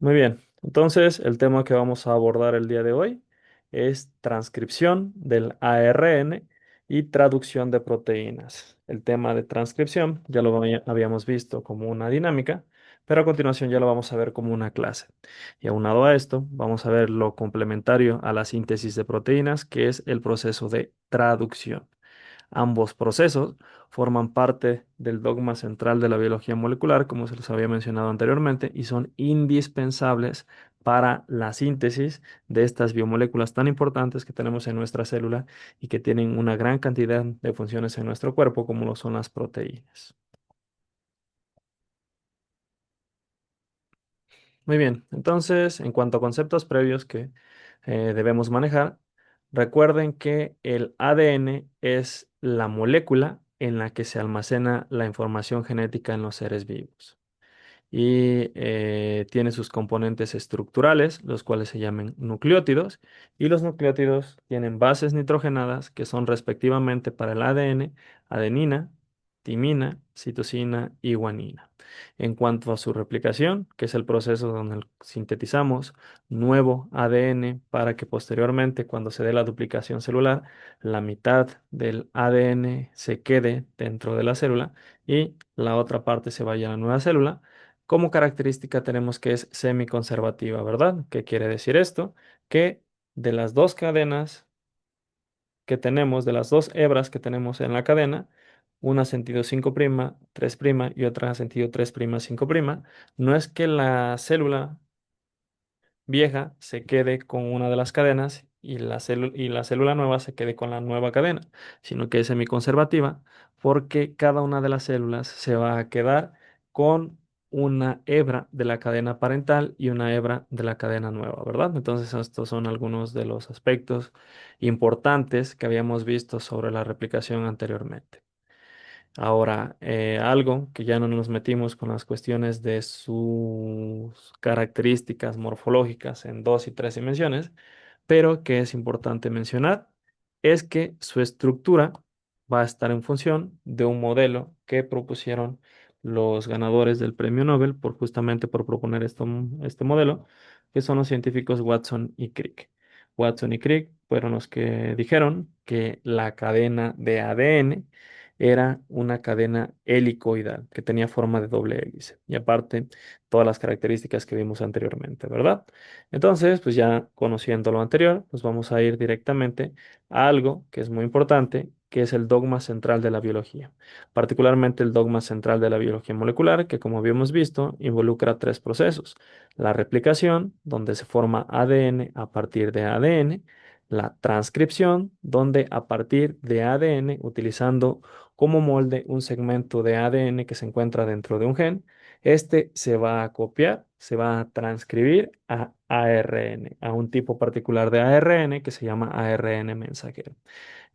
Muy bien, entonces el tema que vamos a abordar el día de hoy es transcripción del ARN y traducción de proteínas. El tema de transcripción ya lo habíamos visto como una dinámica, pero a continuación ya lo vamos a ver como una clase. Y aunado a esto, vamos a ver lo complementario a la síntesis de proteínas, que es el proceso de traducción. Ambos procesos forman parte del dogma central de la biología molecular, como se los había mencionado anteriormente, y son indispensables para la síntesis de estas biomoléculas tan importantes que tenemos en nuestra célula y que tienen una gran cantidad de funciones en nuestro cuerpo, como lo son las proteínas. Muy bien, entonces, en cuanto a conceptos previos que debemos manejar, recuerden que el ADN es la molécula en la que se almacena la información genética en los seres vivos y tiene sus componentes estructurales, los cuales se llaman nucleótidos, y los nucleótidos tienen bases nitrogenadas que son respectivamente para el ADN, adenina, timina, citosina y guanina. En cuanto a su replicación, que es el proceso donde sintetizamos nuevo ADN para que posteriormente, cuando se dé la duplicación celular, la mitad del ADN se quede dentro de la célula y la otra parte se vaya a la nueva célula. Como característica tenemos que es semiconservativa, ¿verdad? ¿Qué quiere decir esto? Que de las dos cadenas que tenemos, de las dos hebras que tenemos en la cadena, una sentido 5', 3' y otra sentido 3', 5', no es que la célula vieja se quede con una de las cadenas y la célula nueva se quede con la nueva cadena, sino que es semiconservativa porque cada una de las células se va a quedar con una hebra de la cadena parental y una hebra de la cadena nueva, ¿verdad? Entonces estos son algunos de los aspectos importantes que habíamos visto sobre la replicación anteriormente. Ahora, algo que ya no nos metimos con las cuestiones de sus características morfológicas en dos y tres dimensiones, pero que es importante mencionar, es que su estructura va a estar en función de un modelo que propusieron los ganadores del premio Nobel por justamente por proponer este modelo, que son los científicos Watson y Crick. Watson y Crick fueron los que dijeron que la cadena de ADN era una cadena helicoidal que tenía forma de doble hélice y aparte todas las características que vimos anteriormente, ¿verdad? Entonces, pues ya conociendo lo anterior, nos vamos a ir directamente a algo que es muy importante, que es el dogma central de la biología, particularmente el dogma central de la biología molecular, que como habíamos visto, involucra tres procesos: la replicación, donde se forma ADN a partir de ADN; la transcripción, donde a partir de ADN, utilizando como molde un segmento de ADN que se encuentra dentro de un gen, este se va a copiar, se va a transcribir a ARN, a un tipo particular de ARN que se llama ARN mensajero.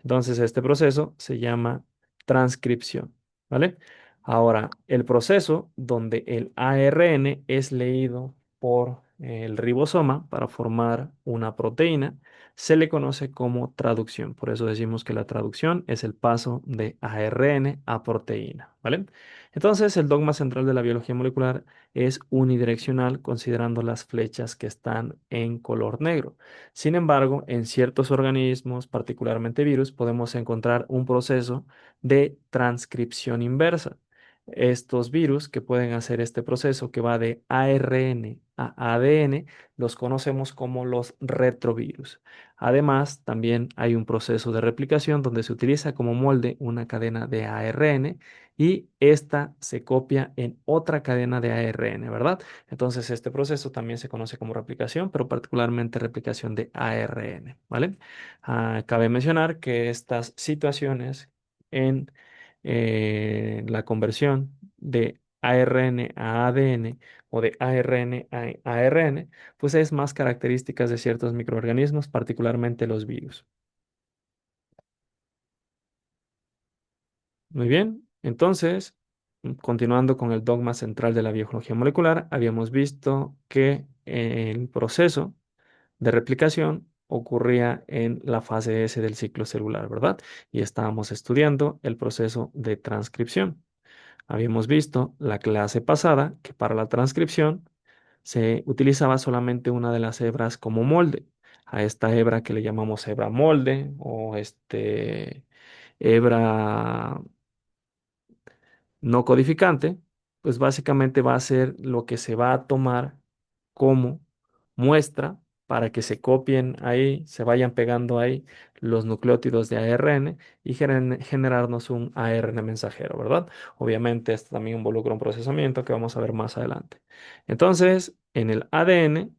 Entonces, este proceso se llama transcripción, ¿vale? Ahora, el proceso donde el ARN es leído por el ribosoma para formar una proteína se le conoce como traducción. Por eso decimos que la traducción es el paso de ARN a proteína, ¿vale? Entonces, el dogma central de la biología molecular es unidireccional considerando las flechas que están en color negro. Sin embargo, en ciertos organismos, particularmente virus, podemos encontrar un proceso de transcripción inversa. Estos virus que pueden hacer este proceso que va de ARN a ADN, los conocemos como los retrovirus. Además, también hay un proceso de replicación donde se utiliza como molde una cadena de ARN y esta se copia en otra cadena de ARN, ¿verdad? Entonces, este proceso también se conoce como replicación, pero particularmente replicación de ARN, ¿vale? Cabe mencionar que estas situaciones en la conversión de ARN a ADN o de ARN a ARN, pues es más características de ciertos microorganismos, particularmente los virus. Muy bien, entonces, continuando con el dogma central de la biología molecular, habíamos visto que el proceso de replicación ocurría en la fase S del ciclo celular, ¿verdad? Y estábamos estudiando el proceso de transcripción. Habíamos visto la clase pasada que para la transcripción se utilizaba solamente una de las hebras como molde. A esta hebra que le llamamos hebra molde o hebra no codificante, pues básicamente va a ser lo que se va a tomar como muestra para que se copien ahí, se vayan pegando ahí los nucleótidos de ARN y generarnos un ARN mensajero, ¿verdad? Obviamente esto también involucra un procesamiento que vamos a ver más adelante. Entonces, en el ADN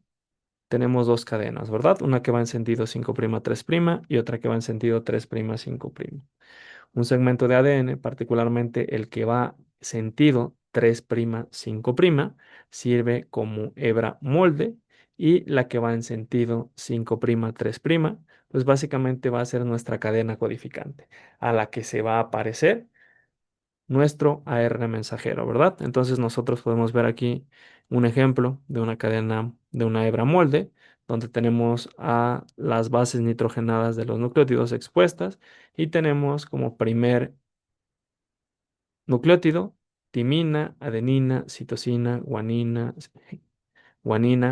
tenemos dos cadenas, ¿verdad? Una que va en sentido 5' 3' y otra que va en sentido 3' 5'. Un segmento de ADN, particularmente el que va sentido 3', 5', sirve como hebra molde y la que va en sentido 5', 3', pues básicamente va a ser nuestra cadena codificante, a la que se va a aparecer nuestro ARN mensajero, ¿verdad? Entonces nosotros podemos ver aquí un ejemplo de una cadena de una hebra molde, donde tenemos a las bases nitrogenadas de los nucleótidos expuestas y tenemos como primer nucleótido timina, adenina, citosina, guanina,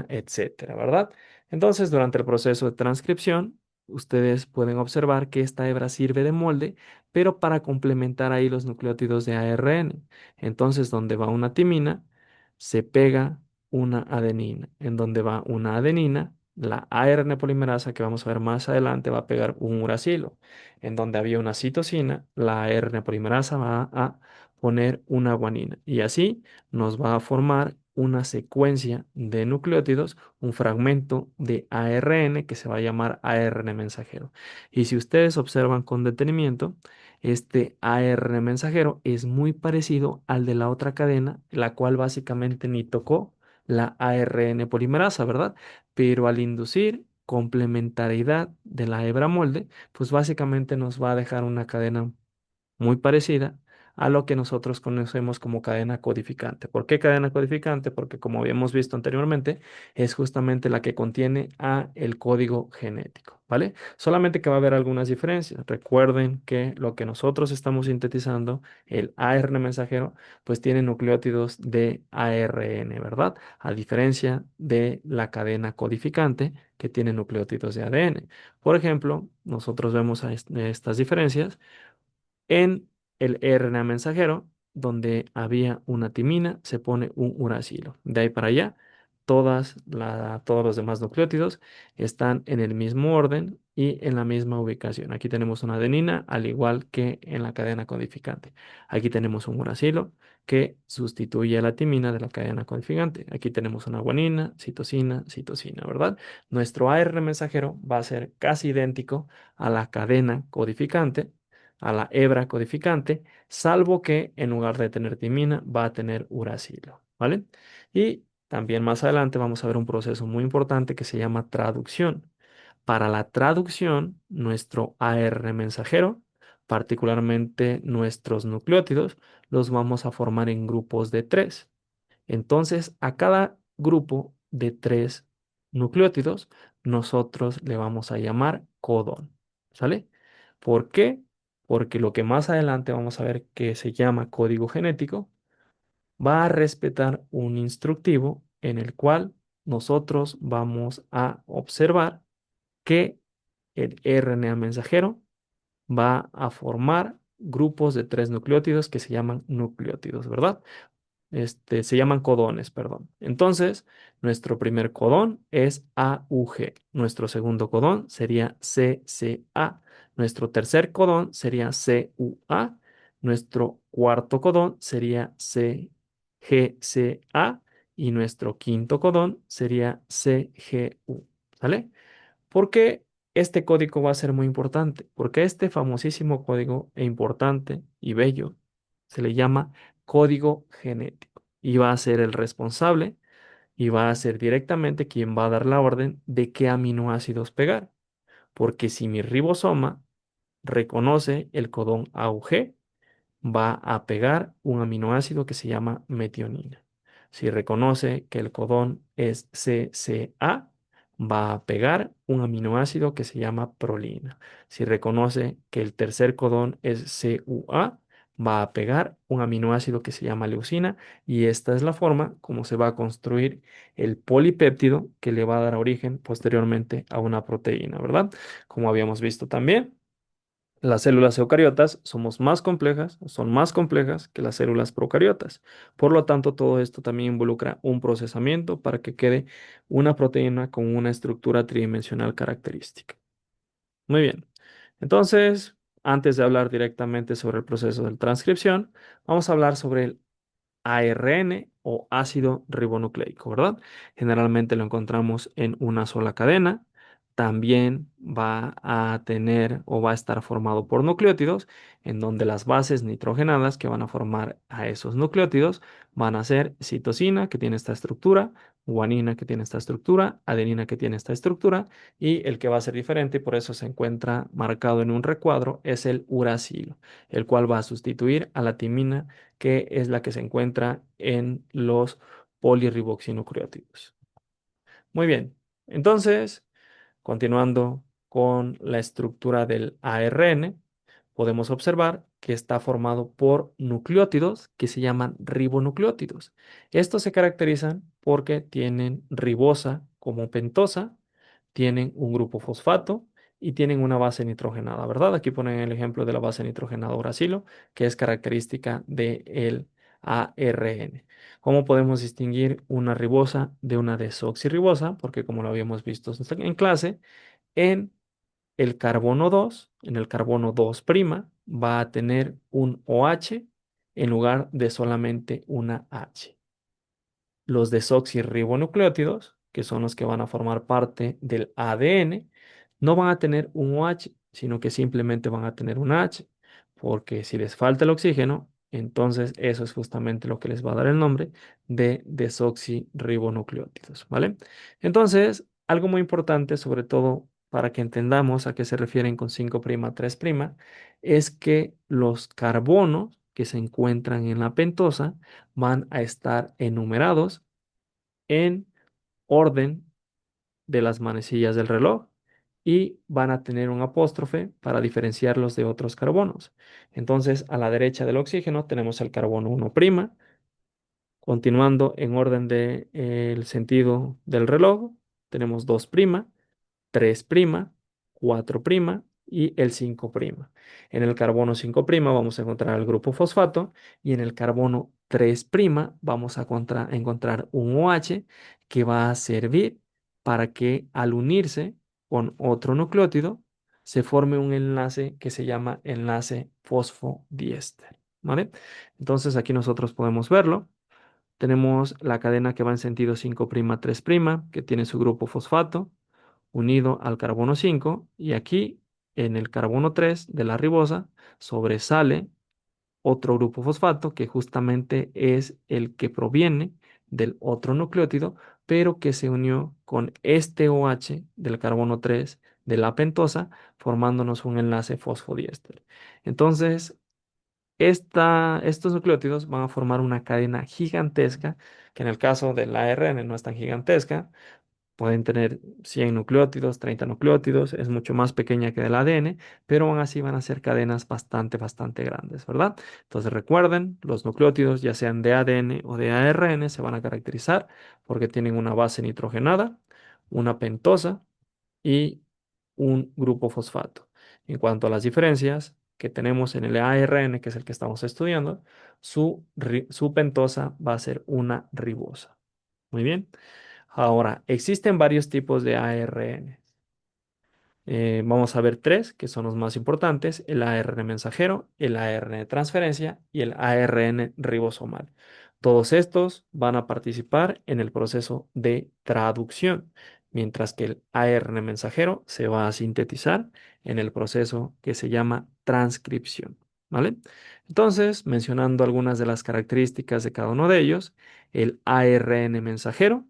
etcétera, ¿verdad? Entonces, durante el proceso de transcripción, ustedes pueden observar que esta hebra sirve de molde, pero para complementar ahí los nucleótidos de ARN. Entonces, donde va una timina, se pega una adenina. En donde va una adenina, la ARN polimerasa, que vamos a ver más adelante, va a pegar un uracilo. En donde había una citosina, la ARN polimerasa va a poner una guanina. Y así nos va a formar una secuencia de nucleótidos, un fragmento de ARN que se va a llamar ARN mensajero. Y si ustedes observan con detenimiento, este ARN mensajero es muy parecido al de la otra cadena, la cual básicamente ni tocó la ARN polimerasa, ¿verdad? Pero al inducir complementariedad de la hebra molde, pues básicamente nos va a dejar una cadena muy parecida a lo que nosotros conocemos como cadena codificante. ¿Por qué cadena codificante? Porque como habíamos visto anteriormente, es justamente la que contiene a el código genético, ¿vale? Solamente que va a haber algunas diferencias. Recuerden que lo que nosotros estamos sintetizando, el ARN mensajero, pues tiene nucleótidos de ARN, ¿verdad? A diferencia de la cadena codificante que tiene nucleótidos de ADN. Por ejemplo, nosotros vemos estas diferencias en el RNA mensajero, donde había una timina, se pone un uracilo. De ahí para allá, todos los demás nucleótidos están en el mismo orden y en la misma ubicación. Aquí tenemos una adenina, al igual que en la cadena codificante. Aquí tenemos un uracilo que sustituye a la timina de la cadena codificante. Aquí tenemos una guanina, citosina, ¿verdad? Nuestro ARN mensajero va a ser casi idéntico a la cadena codificante, a la hebra codificante, salvo que en lugar de tener timina va a tener uracilo, ¿vale? Y también más adelante vamos a ver un proceso muy importante que se llama traducción. Para la traducción, nuestro ARN mensajero, particularmente nuestros nucleótidos, los vamos a formar en grupos de tres. Entonces, a cada grupo de tres nucleótidos, nosotros le vamos a llamar codón. ¿Sale? ¿Por qué? Porque lo que más adelante vamos a ver que se llama código genético va a respetar un instructivo en el cual nosotros vamos a observar que el RNA mensajero va a formar grupos de tres nucleótidos que se llaman nucleótidos, ¿verdad? Se llaman codones, perdón. Entonces, nuestro primer codón es AUG. Nuestro segundo codón sería CCA. Nuestro tercer codón sería CUA. Nuestro cuarto codón sería CGCA. Y nuestro quinto codón sería CGU. ¿Sale? ¿Por qué este código va a ser muy importante? Porque este famosísimo código e importante y bello se le llama código genético y va a ser el responsable y va a ser directamente quien va a dar la orden de qué aminoácidos pegar. Porque si mi ribosoma reconoce el codón AUG, va a pegar un aminoácido que se llama metionina. Si reconoce que el codón es CCA, va a pegar un aminoácido que se llama prolina. Si reconoce que el tercer codón es CUA, va a pegar un aminoácido que se llama leucina y esta es la forma como se va a construir el polipéptido que le va a dar origen posteriormente a una proteína, ¿verdad? Como habíamos visto también. Las células eucariotas son más complejas que las células procariotas. Por lo tanto, todo esto también involucra un procesamiento para que quede una proteína con una estructura tridimensional característica. Muy bien. Entonces, antes de hablar directamente sobre el proceso de transcripción, vamos a hablar sobre el ARN o ácido ribonucleico, ¿verdad? Generalmente lo encontramos en una sola cadena. También va a tener o va a estar formado por nucleótidos, en donde las bases nitrogenadas que van a formar a esos nucleótidos van a ser citosina, que tiene esta estructura, guanina, que tiene esta estructura, adenina, que tiene esta estructura, y el que va a ser diferente, y por eso se encuentra marcado en un recuadro, es el uracilo, el cual va a sustituir a la timina que es la que se encuentra en los polirriboxinucleótidos. Muy bien, entonces, continuando con la estructura del ARN, podemos observar que está formado por nucleótidos que se llaman ribonucleótidos. Estos se caracterizan porque tienen ribosa como pentosa, tienen un grupo fosfato y tienen una base nitrogenada, ¿verdad? Aquí ponen el ejemplo de la base nitrogenada uracilo, que es característica del ARN. ¿Cómo podemos distinguir una ribosa de una desoxirribosa? Porque como lo habíamos visto en clase, en en el carbono 2' va a tener un OH en lugar de solamente una H. Los desoxirribonucleótidos, que son los que van a formar parte del ADN, no van a tener un OH, sino que simplemente van a tener una H, porque si les falta el oxígeno, entonces eso es justamente lo que les va a dar el nombre de desoxirribonucleótidos, ¿vale? Entonces, algo muy importante, sobre todo para que entendamos a qué se refieren con 5' 3', es que los carbonos que se encuentran en la pentosa van a estar enumerados en orden de las manecillas del reloj y van a tener un apóstrofe para diferenciarlos de otros carbonos. Entonces, a la derecha del oxígeno tenemos el carbono 1', continuando en ', el sentido del reloj, tenemos 2', 3', 4' y el 5'. En el carbono 5' vamos a encontrar el grupo fosfato y en el carbono 3' vamos a encontrar un OH que va a servir para que al unirse con otro nucleótido se forme un enlace que se llama enlace fosfodiéster, ¿vale? Entonces aquí nosotros podemos verlo. Tenemos la cadena que va en sentido 5' 3', que tiene su grupo fosfato unido al carbono 5 y aquí en el carbono 3 de la ribosa sobresale otro grupo fosfato que justamente es el que proviene del otro nucleótido, pero que se unió con este OH del carbono 3 de la pentosa, formándonos un enlace fosfodiéster. Entonces, estos nucleótidos van a formar una cadena gigantesca, que en el caso del ARN no es tan gigantesca. Pueden tener 100 nucleótidos, 30 nucleótidos, es mucho más pequeña que del ADN, pero aún así van a ser cadenas bastante grandes, ¿verdad? Entonces recuerden, los nucleótidos, ya sean de ADN o de ARN, se van a caracterizar porque tienen una base nitrogenada, una pentosa y un grupo fosfato. En cuanto a las diferencias que tenemos en el ARN, que es el que estamos estudiando, su pentosa va a ser una ribosa. Muy bien. Ahora, existen varios tipos de ARN. Vamos a ver tres, que son los más importantes: el ARN mensajero, el ARN de transferencia y el ARN ribosomal. Todos estos van a participar en el proceso de traducción, mientras que el ARN mensajero se va a sintetizar en el proceso que se llama transcripción, ¿vale? Entonces, mencionando algunas de las características de cada uno de ellos, el ARN mensajero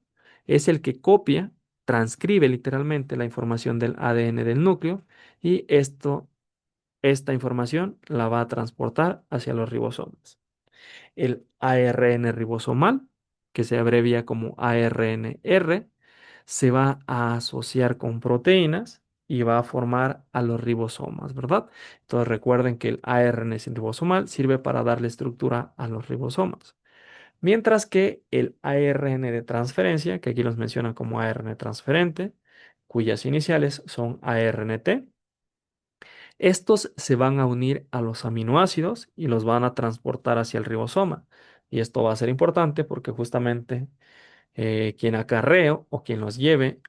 es el que copia, transcribe literalmente la información del ADN del núcleo y esta información la va a transportar hacia los ribosomas. El ARN ribosomal, que se abrevia como ARNR, se va a asociar con proteínas y va a formar a los ribosomas, ¿verdad? Entonces recuerden que el ARN sin ribosomal sirve para darle estructura a los ribosomas. Mientras que el ARN de transferencia, que aquí los mencionan como ARN transferente, cuyas iniciales son ARNT, estos se van a unir a los aminoácidos y los van a transportar hacia el ribosoma. Y esto va a ser importante porque justamente quien acarree o quien los lleve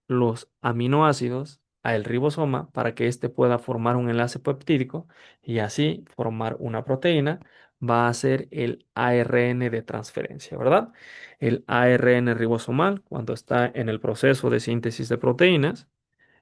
los aminoácidos al ribosoma para que éste pueda formar un enlace peptídico y así formar una proteína, va a ser el ARN de transferencia, ¿verdad? El ARN ribosomal, cuando está en el proceso de síntesis de proteínas,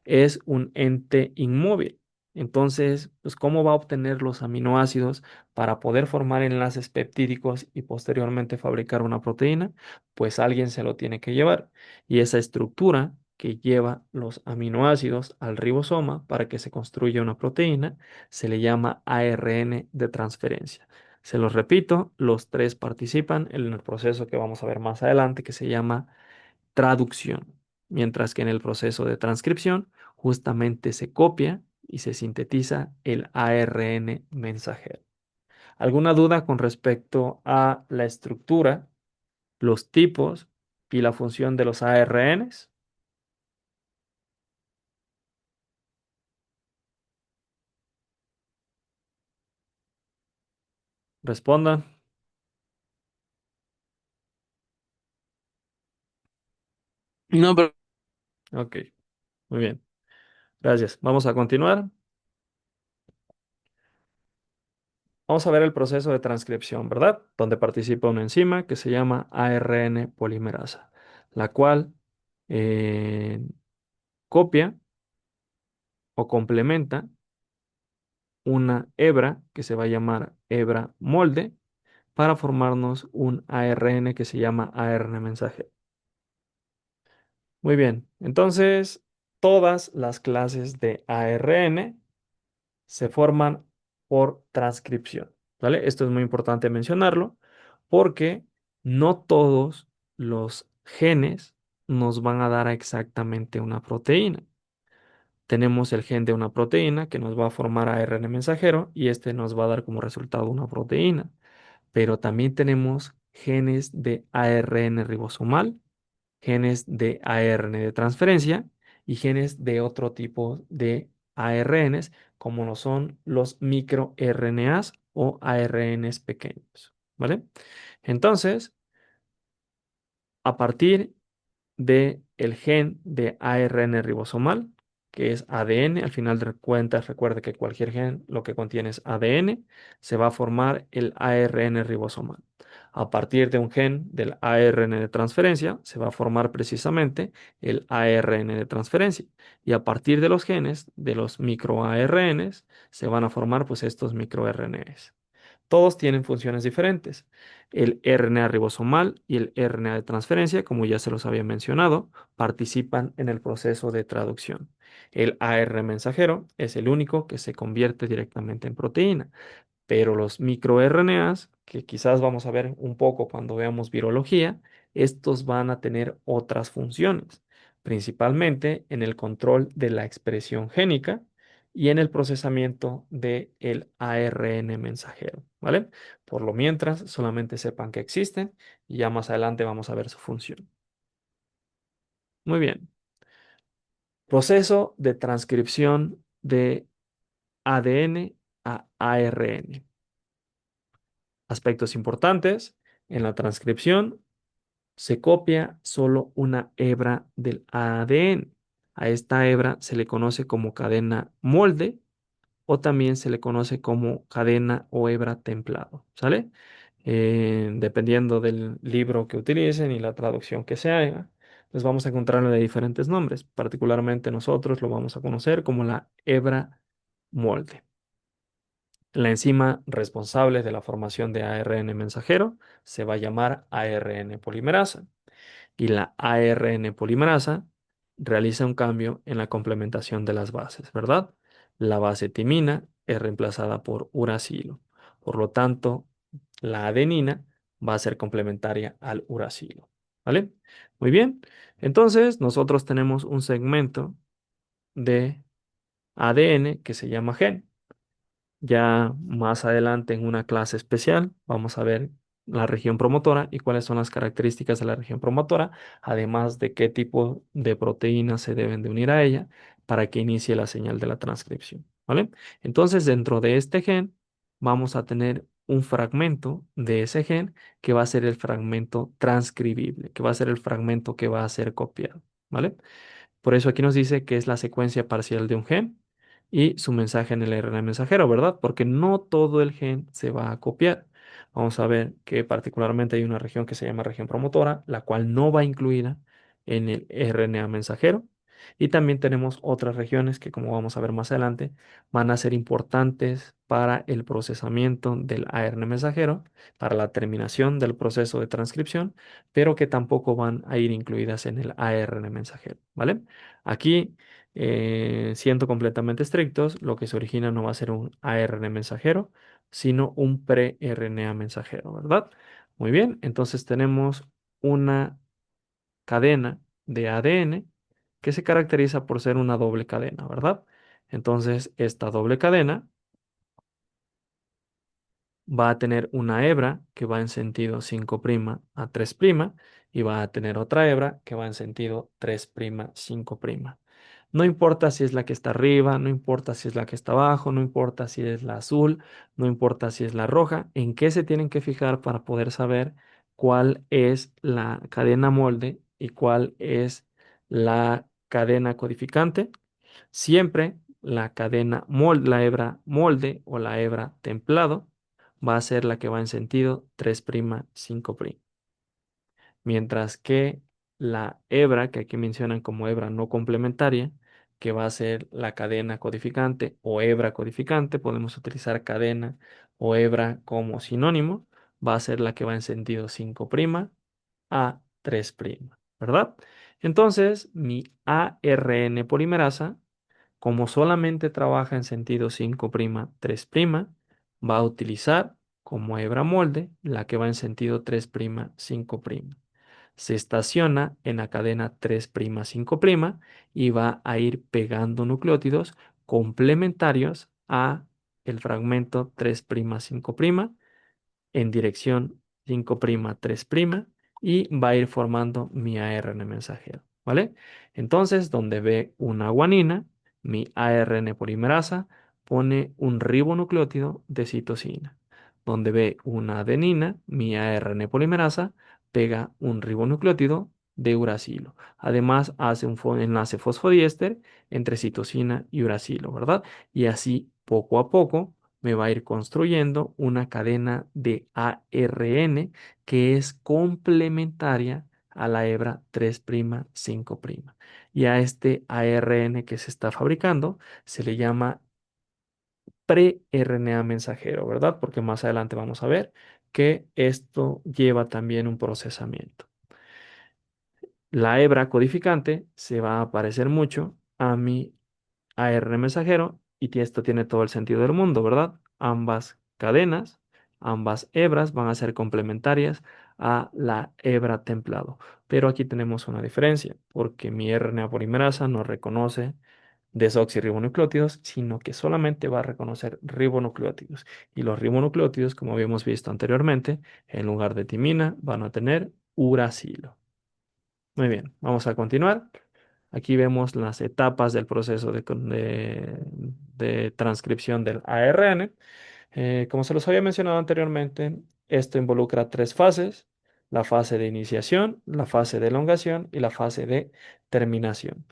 es un ente inmóvil. Entonces, pues, ¿cómo va a obtener los aminoácidos para poder formar enlaces peptídicos y posteriormente fabricar una proteína? Pues alguien se lo tiene que llevar. Y esa estructura que lleva los aminoácidos al ribosoma para que se construya una proteína se le llama ARN de transferencia. Se los repito, los tres participan en el proceso que vamos a ver más adelante que se llama traducción, mientras que en el proceso de transcripción justamente se copia y se sintetiza el ARN mensajero. ¿Alguna duda con respecto a la estructura, los tipos y la función de los ARNs? Respondan. No, pero Ok, muy bien. Gracias. Vamos a continuar. Vamos a ver el proceso de transcripción, ¿verdad? Donde participa una enzima que se llama ARN polimerasa, la cual eh, copia o complementa una hebra que se va a llamar hebra molde para formarnos un ARN que se llama ARN mensajero. Muy bien, entonces todas las clases de ARN se forman por transcripción, ¿vale? Esto es muy importante mencionarlo porque no todos los genes nos van a dar exactamente una proteína. Tenemos el gen de una proteína que nos va a formar ARN mensajero y este nos va a dar como resultado una proteína. Pero también tenemos genes de ARN ribosomal, genes de ARN de transferencia y genes de otro tipo de ARNs, como lo son los microRNAs o ARNs pequeños, ¿vale? Entonces, a partir de el gen de ARN ribosomal, que es ADN. Al final de cuentas, recuerde que cualquier gen lo que contiene es ADN, se va a formar el ARN ribosomal. A partir de un gen del ARN de transferencia, se va a formar precisamente el ARN de transferencia. Y a partir de los genes de los microARNs, se van a formar pues estos microRNAs. Todos tienen funciones diferentes. El RNA ribosomal y el RNA de transferencia, como ya se los había mencionado, participan en el proceso de traducción. El AR mensajero es el único que se convierte directamente en proteína, pero los microRNAs, que quizás vamos a ver un poco cuando veamos virología, estos van a tener otras funciones, principalmente en el control de la expresión génica y en el procesamiento del ARN mensajero, ¿vale? Por lo mientras, solamente sepan que existen y ya más adelante vamos a ver su función. Muy bien. Proceso de transcripción de ADN a ARN. Aspectos importantes. En la transcripción se copia solo una hebra del ADN. A esta hebra se le conoce como cadena molde o también se le conoce como cadena o hebra templado, ¿sale? Dependiendo del libro que utilicen y la traducción que se haga, pues vamos a encontrarlo de diferentes nombres. Particularmente nosotros lo vamos a conocer como la hebra molde. La enzima responsable de la formación de ARN mensajero se va a llamar ARN polimerasa y la ARN polimerasa realiza un cambio en la complementación de las bases, ¿verdad? La base timina es reemplazada por uracilo. Por lo tanto, la adenina va a ser complementaria al uracilo, ¿vale? Muy bien. Entonces, nosotros tenemos un segmento de ADN que se llama gen. Ya más adelante en una clase especial vamos a ver la región promotora y cuáles son las características de la región promotora, además de qué tipo de proteínas se deben de unir a ella para que inicie la señal de la transcripción, ¿vale? Entonces, dentro de este gen vamos a tener un fragmento de ese gen que va a ser el fragmento transcribible, que va a ser el fragmento que va a ser copiado, ¿vale? Por eso aquí nos dice que es la secuencia parcial de un gen y su mensaje en el RNA mensajero, ¿verdad? Porque no todo el gen se va a copiar. Vamos a ver que particularmente hay una región que se llama región promotora, la cual no va incluida en el RNA mensajero. Y también tenemos otras regiones que, como vamos a ver más adelante, van a ser importantes para el procesamiento del ARN mensajero, para la terminación del proceso de transcripción, pero que tampoco van a ir incluidas en el ARN mensajero, ¿vale? Aquí, siendo completamente estrictos, lo que se origina no va a ser un ARN mensajero, sino un pre-RNA mensajero, ¿verdad? Muy bien, entonces tenemos una cadena de ADN que se caracteriza por ser una doble cadena, ¿verdad? Entonces, esta doble cadena va a tener una hebra que va en sentido 5' a 3' y va a tener otra hebra que va en sentido 3', 5'. No importa si es la que está arriba, no importa si es la que está abajo, no importa si es la azul, no importa si es la roja, en qué se tienen que fijar para poder saber cuál es la cadena molde y cuál es la cadena codificante. Siempre la cadena molde, la hebra molde o la hebra templado va a ser la que va en sentido 3', 5'. Mientras que la hebra, que aquí mencionan como hebra no complementaria, que va a ser la cadena codificante o hebra codificante, podemos utilizar cadena o hebra como sinónimo, va a ser la que va en sentido 5' a 3', ¿verdad? Entonces, mi ARN polimerasa, como solamente trabaja en sentido 5', 3', va a utilizar como hebra molde la que va en sentido 3', 5'. Se estaciona en la cadena 3', 5' y va a ir pegando nucleótidos complementarios a el fragmento 3', 5' en dirección 5', 3' y va a ir formando mi ARN mensajero, ¿vale? Entonces, donde ve una guanina, mi ARN polimerasa pone un ribonucleótido de citosina. Donde ve una adenina, mi ARN polimerasa pega un ribonucleótido de uracilo. Además, hace un enlace fosfodiéster entre citosina y uracilo, ¿verdad? Y así, poco a poco, me va a ir construyendo una cadena de ARN que es complementaria a la hebra 3', 5'. Y a este ARN que se está fabricando se le llama pre-RNA mensajero, ¿verdad? Porque más adelante vamos a ver que esto lleva también un procesamiento. La hebra codificante se va a parecer mucho a mi ARN mensajero y esto tiene todo el sentido del mundo, ¿verdad? Ambas cadenas, ambas hebras van a ser complementarias a la hebra templado. Pero aquí tenemos una diferencia, porque mi RNA polimerasa no reconoce desoxirribonucleótidos, sino que solamente va a reconocer ribonucleótidos. Y los ribonucleótidos, como habíamos visto anteriormente, en lugar de timina, van a tener uracilo. Muy bien, vamos a continuar. Aquí vemos las etapas del proceso de transcripción del ARN. Como se los había mencionado anteriormente, esto involucra tres fases: la fase de iniciación, la fase de elongación y la fase de terminación.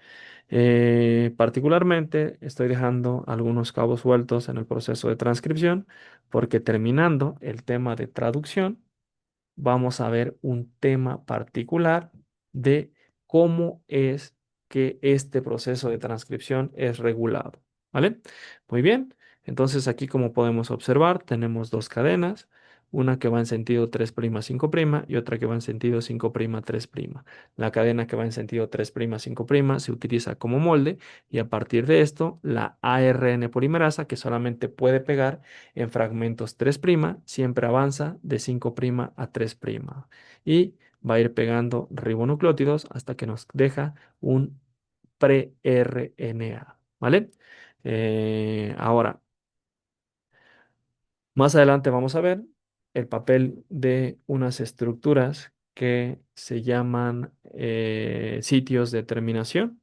Particularmente estoy dejando algunos cabos sueltos en el proceso de transcripción porque terminando el tema de traducción, vamos a ver un tema particular de cómo es que este proceso de transcripción es regulado, ¿vale? Muy bien, entonces aquí como podemos observar tenemos dos cadenas, una que va en sentido 3', 5' y otra que va en sentido 5', 3'. La cadena que va en sentido 3', 5' se utiliza como molde y a partir de esto la ARN polimerasa, que solamente puede pegar en fragmentos 3' siempre avanza de 5' a 3' y va a ir pegando ribonucleótidos hasta que nos deja un pre-RNA, ¿vale? Ahora, más adelante vamos a ver el papel de unas estructuras que se llaman sitios de terminación.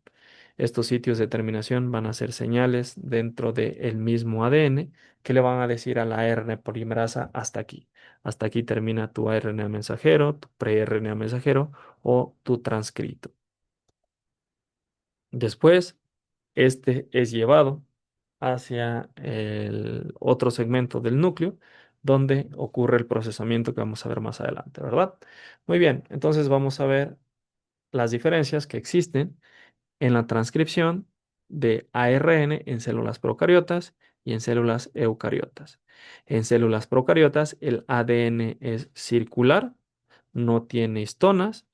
Estos sitios de terminación van a ser señales dentro del mismo ADN que le van a decir a la RNA polimerasa hasta aquí. Hasta aquí termina tu RNA mensajero, tu pre-RNA mensajero o tu transcrito. Después, este es llevado hacia el otro segmento del núcleo, donde ocurre el procesamiento que vamos a ver más adelante, ¿verdad? Muy bien, entonces vamos a ver las diferencias que existen en la transcripción de ARN en células procariotas y en células eucariotas. En células procariotas, el ADN es circular, no tiene histonas.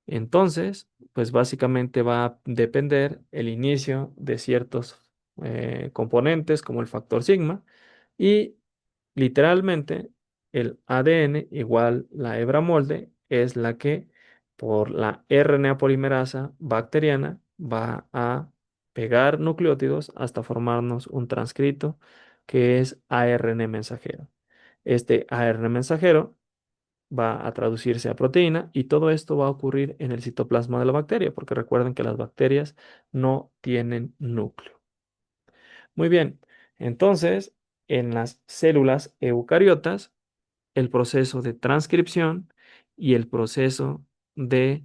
Entonces, pues básicamente va a depender el inicio de ciertos componentes como el factor sigma y literalmente el ADN igual la hebra molde es la que por la RNA polimerasa bacteriana va a pegar nucleótidos hasta formarnos un transcrito que es ARN mensajero. Este ARN mensajero va a traducirse a proteína y todo esto va a ocurrir en el citoplasma de la bacteria, porque recuerden que las bacterias no tienen núcleo. Muy bien, entonces en las células eucariotas, el proceso de transcripción y el proceso de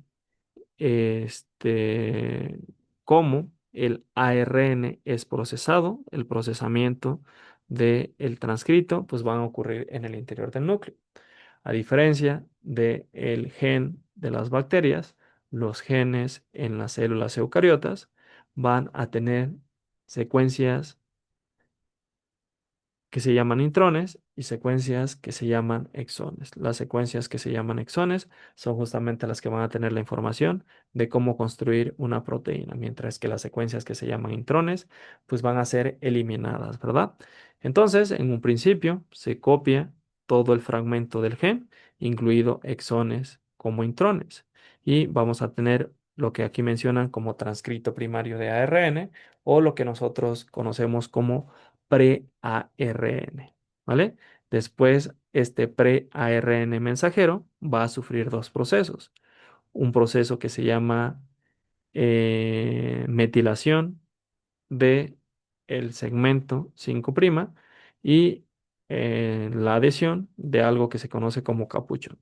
este, cómo el ARN es procesado, el procesamiento del transcrito, pues van a ocurrir en el interior del núcleo. A diferencia del gen de las bacterias, los genes en las células eucariotas van a tener secuencias que se llaman intrones y secuencias que se llaman exones. Las secuencias que se llaman exones son justamente las que van a tener la información de cómo construir una proteína, mientras que las secuencias que se llaman intrones pues van a ser eliminadas, ¿verdad? Entonces, en un principio se copia todo el fragmento del gen, incluido exones como intrones, y vamos a tener lo que aquí mencionan como transcrito primario de ARN o lo que nosotros conocemos como pre-ARN, ¿vale? Después, este pre-ARN mensajero va a sufrir dos procesos. Un proceso que se llama metilación de el segmento 5' y la adhesión de algo que se conoce como capuchón.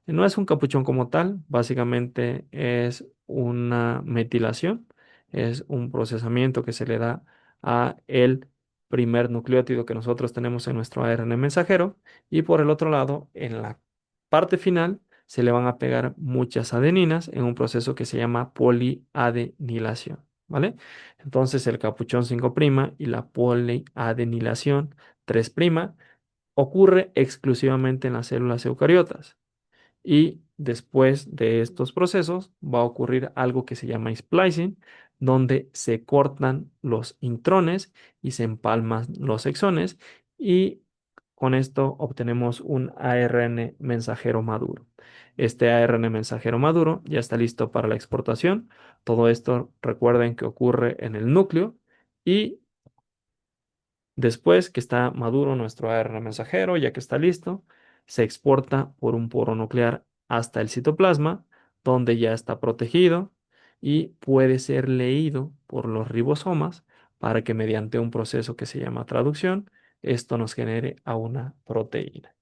No es un capuchón como tal, básicamente es una metilación, es un procesamiento que se le da a el primer nucleótido que nosotros tenemos en nuestro ARN mensajero y por el otro lado, en la parte final, se le van a pegar muchas adeninas en un proceso que se llama poliadenilación, ¿vale? Entonces el capuchón 5' y la poliadenilación 3' ocurre exclusivamente en las células eucariotas. Y después de estos procesos va a ocurrir algo que se llama splicing, donde se cortan los intrones y se empalman los exones y con esto obtenemos un ARN mensajero maduro. Este ARN mensajero maduro ya está listo para la exportación. Todo esto recuerden que ocurre en el núcleo y después que está maduro nuestro ARN mensajero, ya que está listo, se exporta por un poro nuclear hasta el citoplasma, donde ya está protegido y puede ser leído por los ribosomas para que mediante un proceso que se llama traducción, esto nos genere a una proteína.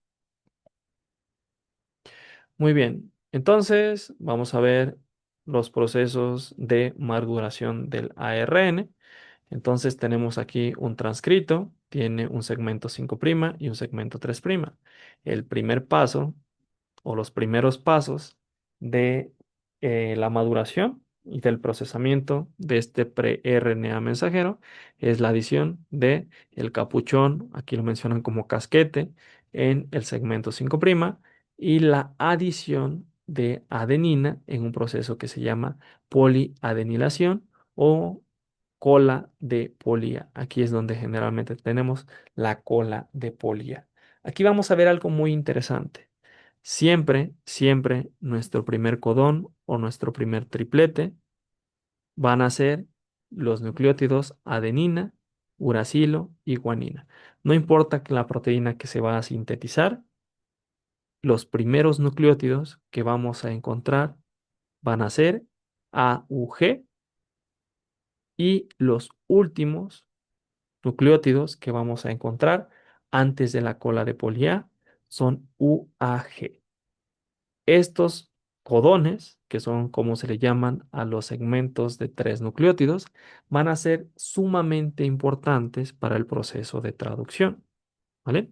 Muy bien, entonces vamos a ver los procesos de maduración del ARN. Entonces tenemos aquí un transcrito, tiene un segmento 5' y un segmento 3'. El primer paso o los primeros pasos de la maduración y del procesamiento de este pre-RNA mensajero es la adición de el capuchón, aquí lo mencionan como casquete, en el segmento 5' y la adición de adenina en un proceso que se llama poliadenilación o cola de polía. Aquí es donde generalmente tenemos la cola de polía. Aquí vamos a ver algo muy interesante. Siempre, siempre nuestro primer codón o nuestro primer triplete van a ser los nucleótidos adenina uracilo y guanina. No importa que la proteína que se va a sintetizar, los primeros nucleótidos que vamos a encontrar van a ser AUG y los últimos nucleótidos que vamos a encontrar antes de la cola de poli A son UAG. Estos codones, que son como se le llaman a los segmentos de tres nucleótidos, van a ser sumamente importantes para el proceso de traducción, ¿vale?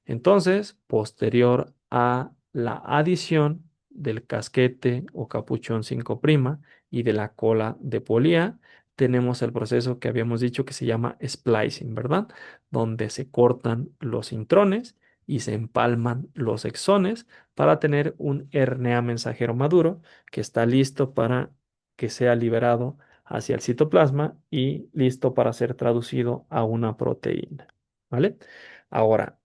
Entonces, posterior a la adición del casquete o capuchón 5' y de la cola de polía, tenemos el proceso que habíamos dicho que se llama splicing, ¿verdad? Donde se cortan los intrones y se empalman los exones para tener un RNA mensajero maduro que está listo para que sea liberado hacia el citoplasma y listo para ser traducido a una proteína, ¿vale? Ahora,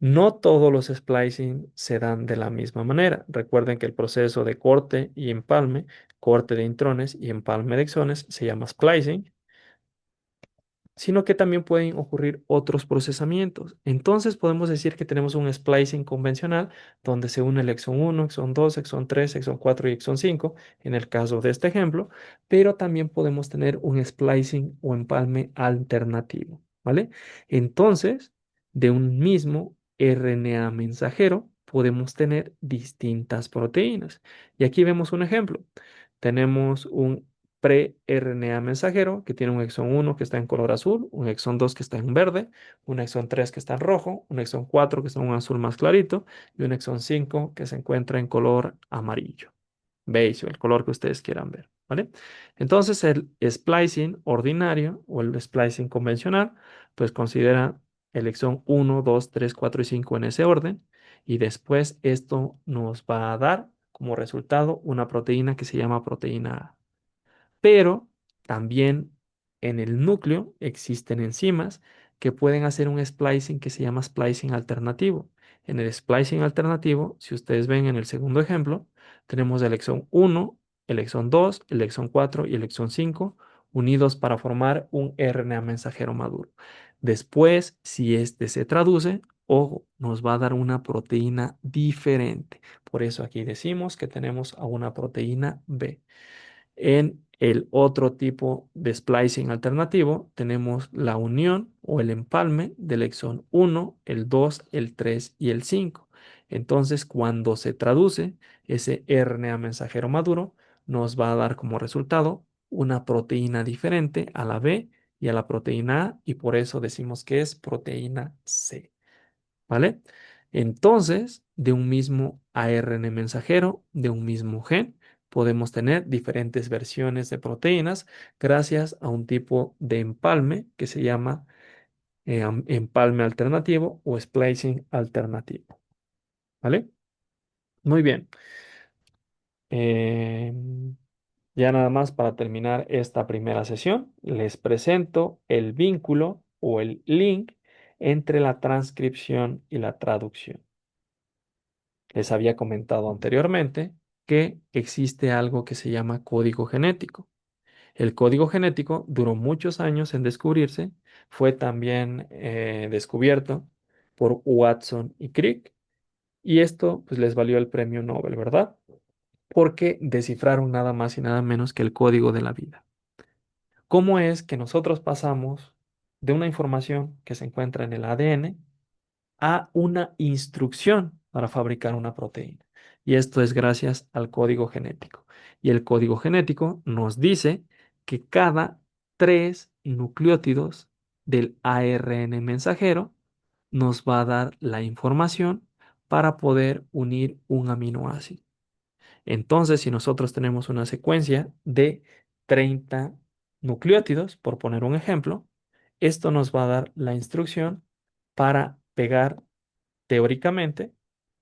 no todos los splicing se dan de la misma manera. Recuerden que el proceso de corte y empalme, corte de intrones y empalme de exones se llama splicing, sino que también pueden ocurrir otros procesamientos. Entonces podemos decir que tenemos un splicing convencional donde se une el exón 1, exón 2, exón 3, exón 4 y exón 5, en el caso de este ejemplo, pero también podemos tener un splicing o empalme alternativo, ¿vale? Entonces, de un mismo RNA mensajero podemos tener distintas proteínas. Y aquí vemos un ejemplo. Tenemos un pre-RNA mensajero que tiene un exón 1 que está en color azul, un exón 2 que está en verde, un exón 3 que está en rojo, un exón 4 que está en un azul más clarito y un exón 5 que se encuentra en color amarillo, beige o el color que ustedes quieran ver, ¿vale? Entonces el splicing ordinario o el splicing convencional pues considera el exón 1, 2, 3, 4 y 5 en ese orden y después esto nos va a dar como resultado una proteína que se llama proteína A. Pero también en el núcleo existen enzimas que pueden hacer un splicing que se llama splicing alternativo. En el splicing alternativo, si ustedes ven en el segundo ejemplo, tenemos el exón 1, el exón 2, el exón 4 y el exón 5 unidos para formar un RNA mensajero maduro. Después, si este se traduce, ojo, nos va a dar una proteína diferente. Por eso aquí decimos que tenemos a una proteína B. En el otro tipo de splicing alternativo tenemos la unión o el empalme del exón 1, el 2, el 3 y el 5. Entonces, cuando se traduce ese RNA mensajero maduro, nos va a dar como resultado una proteína diferente a la B y a la proteína A, y por eso decimos que es proteína C. ¿Vale? Entonces, de un mismo ARN mensajero, de un mismo gen, podemos tener diferentes versiones de proteínas gracias a un tipo de empalme que se llama empalme alternativo o splicing alternativo. ¿Vale? Muy bien. Em, ya nada más para terminar esta primera sesión, les presento el vínculo o el link entre la transcripción y la traducción. Les había comentado anteriormente que existe algo que se llama código genético. El código genético duró muchos años en descubrirse, fue también descubierto por Watson y Crick, y esto pues les valió el premio Nobel, ¿verdad? Porque descifraron nada más y nada menos que el código de la vida. ¿Cómo es que nosotros pasamos de una información que se encuentra en el ADN a una instrucción para fabricar una proteína? Y esto es gracias al código genético. Y el código genético nos dice que cada tres nucleótidos del ARN mensajero nos va a dar la información para poder unir un aminoácido. Entonces, si nosotros tenemos una secuencia de 30 nucleótidos, por poner un ejemplo, esto nos va a dar la instrucción para pegar teóricamente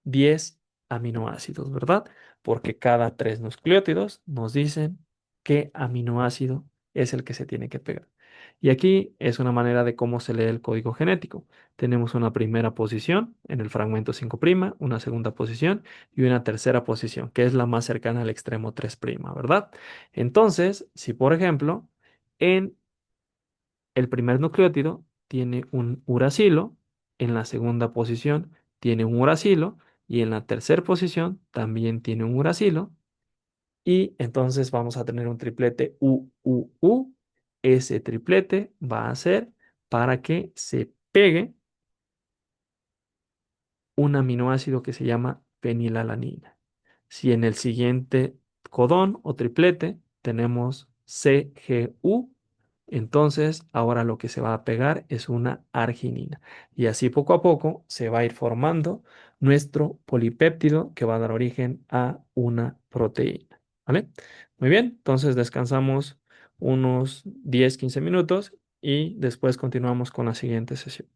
10 aminoácidos, ¿verdad? Porque cada tres nucleótidos nos dicen qué aminoácido es el que se tiene que pegar. Y aquí es una manera de cómo se lee el código genético. Tenemos una primera posición en el fragmento 5', una segunda posición y una tercera posición, que es la más cercana al extremo 3', ¿verdad? Entonces, si por ejemplo, en el primer nucleótido tiene un uracilo, en la segunda posición tiene un uracilo y en la tercera posición también tiene un uracilo. Y entonces vamos a tener un triplete U. Ese triplete va a ser para que se pegue un aminoácido que se llama fenilalanina. Si en el siguiente codón o triplete tenemos CGU, entonces ahora lo que se va a pegar es una arginina. Y así poco a poco se va a ir formando nuestro polipéptido que va a dar origen a una proteína. ¿Vale? Muy bien, entonces descansamos unos 10-15 minutos y después continuamos con la siguiente sesión.